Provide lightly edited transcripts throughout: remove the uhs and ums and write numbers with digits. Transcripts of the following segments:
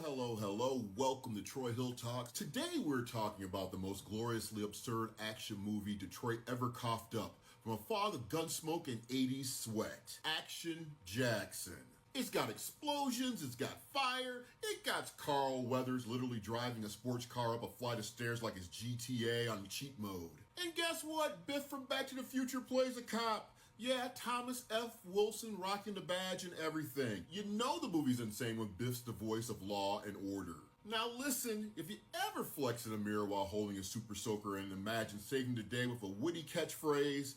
Hello. Welcome to Troy Hill Talks. Today we're talking about the most gloriously absurd action movie Detroit ever coughed up from a fog of gunsmoke and 80s sweat. Action Jackson. It's got explosions, it's got fire, it got Carl Weathers literally driving a sports car up a flight of stairs like it's GTA on cheat mode. And guess what? Biff from Back to the Future plays a cop. Yeah, Thomas F. Wilson rocking the badge and everything. You know the movie's insane when Biff's the voice of law and order. Now listen, if you ever flex in a mirror while holding a super soaker and imagine saving the day with a witty catchphrase,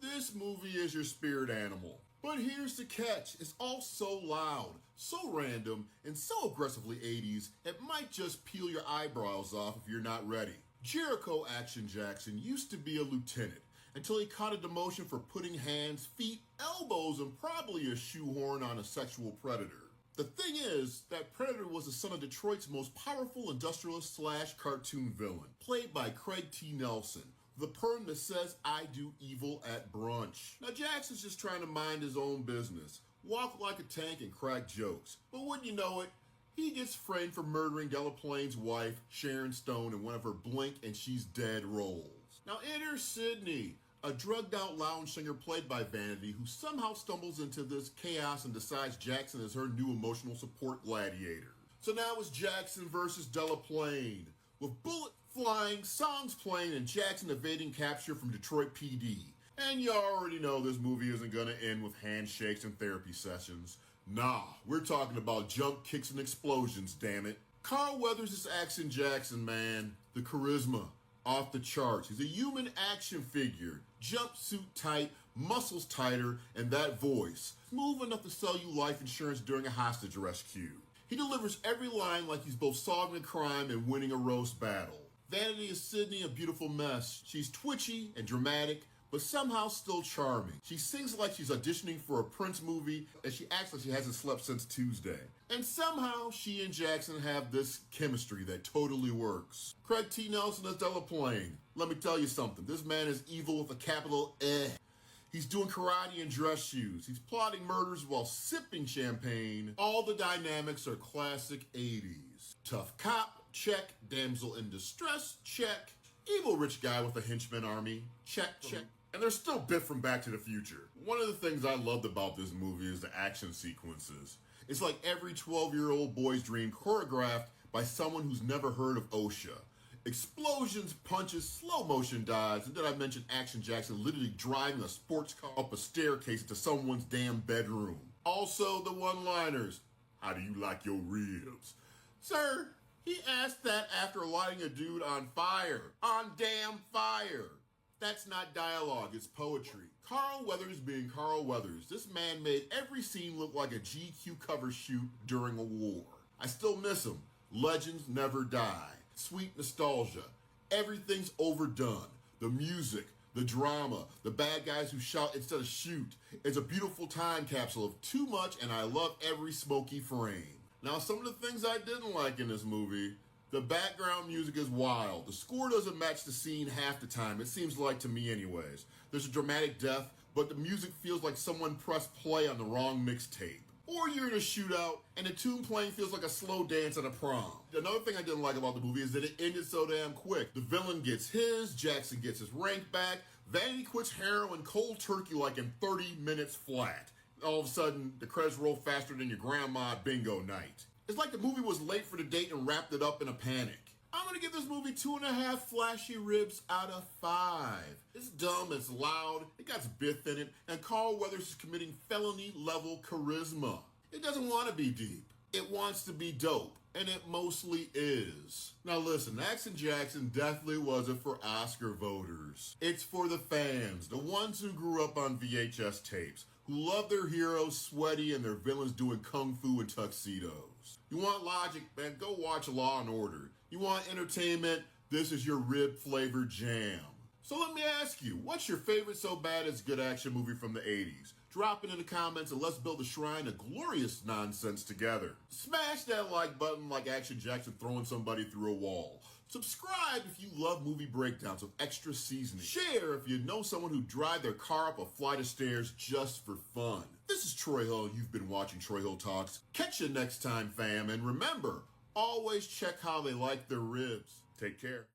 this movie is your spirit animal. But here's the catch, it's all so loud, so random, and so aggressively 80s, it might just peel your eyebrows off if you're not ready. Jericho Action Jackson used to be a lieutenant, until he caught a demotion for putting hands, feet, elbows, and probably a shoehorn on a sexual predator. The thing is, that predator was the son of Detroit's most powerful industrialist / cartoon villain, played by Craig T. Nelson, the perm that says, "I do evil at brunch." Now Jackson's just trying to mind his own business, walk like a tank and crack jokes. But wouldn't you know it, he gets framed for murdering Delaplane's wife, Sharon Stone, in one of her blink and she's dead roles. Now enter Sydney, a drugged-out lounge singer played by Vanity who somehow stumbles into this chaos and decides Jackson is her new emotional support gladiator. So now it's Jackson versus Delaplane, with bullets flying, songs playing, and Jackson evading capture from Detroit PD. And you already know this movie isn't gonna end with handshakes and therapy sessions. Nah, we're talking about jump kicks and explosions, damn it. Carl Weathers is Action Jackson, man. The charisma, off the charts. He's a human action figure. Jumpsuit tight, muscles tighter, and that voice. Smooth enough to sell you life insurance during a hostage rescue. He delivers every line like he's both solving a crime and winning a roast battle. Vanity is Sydney, a beautiful mess. She's twitchy and dramatic, but somehow still charming. She sings like she's auditioning for a Prince movie, and she acts like she hasn't slept since Tuesday. And somehow she and Jackson have this chemistry that totally works. Craig T. Nelson as Delaplane. Let me tell you something, this man is evil with a capital E. He's doing karate in dress shoes. He's plotting murders while sipping champagne. All the dynamics are classic 80s. Tough cop, check. Damsel in distress, check. Evil rich guy with a henchman army, check. And there's still Biff from Back to the Future. One of the things I loved about this movie is the action sequences. It's like every 12-year-old boy's dream choreographed by someone who's never heard of OSHA. Explosions, punches, slow motion dives, and then I mentioned Action Jackson literally driving a sports car up a staircase into someone's damn bedroom. Also the one-liners. How do you like your ribs? Sir, he asked that after lighting a dude on fire. On damn fire. That's not dialogue, it's poetry. Carl Weathers being Carl Weathers, this man made every scene look like a GQ cover shoot during a war. I still miss him. Legends never die. Sweet nostalgia. Everything's overdone. The music, the drama, the bad guys who shout instead of shoot. It's a beautiful time capsule of too much, and I love every smoky frame. Now, some of the things I didn't like in this movie, the background music is wild. The score doesn't match the scene half the time, it seems like to me anyways. There's a dramatic death, but the music feels like someone pressed play on the wrong mixtape. Or you're in a shootout, and the tune playing feels like a slow dance at a prom. Another thing I didn't like about the movie is that it ended so damn quick. The villain gets his, Jackson gets his rank back, Vanity quits heroin cold turkey like in 30 minutes flat. All of a sudden, the credits roll faster than your grandma bingo night. It's like the movie was late for the date and wrapped it up in a panic. I'm gonna give this movie 2.5 flashy ribs out of 5. It's dumb, it's loud, it got Biff in it, and Carl Weathers is committing felony level charisma. It doesn't want to be deep. It wants to be dope, and it mostly is. Now listen, Action Jackson definitely wasn't for Oscar voters. It's for the fans, the ones who grew up on VHS tapes, who love their heroes sweaty and their villains doing kung fu and tuxedos. You want logic, man, go watch Law and Order. You want entertainment, this is your rib-flavored jam. So let me ask you, what's your favorite so bad it's good action movie from the 80s? Drop it in the comments and let's build a shrine of glorious nonsense together. Smash that like button like Action Jackson throwing somebody through a wall. Subscribe if you love movie breakdowns with extra seasoning. Share if you know someone who drive their car up a flight of stairs just for fun. This is Troy Hill. You've been watching Troy Hill Talks. Catch you next time, fam. And remember, always check how they like their ribs. Take care.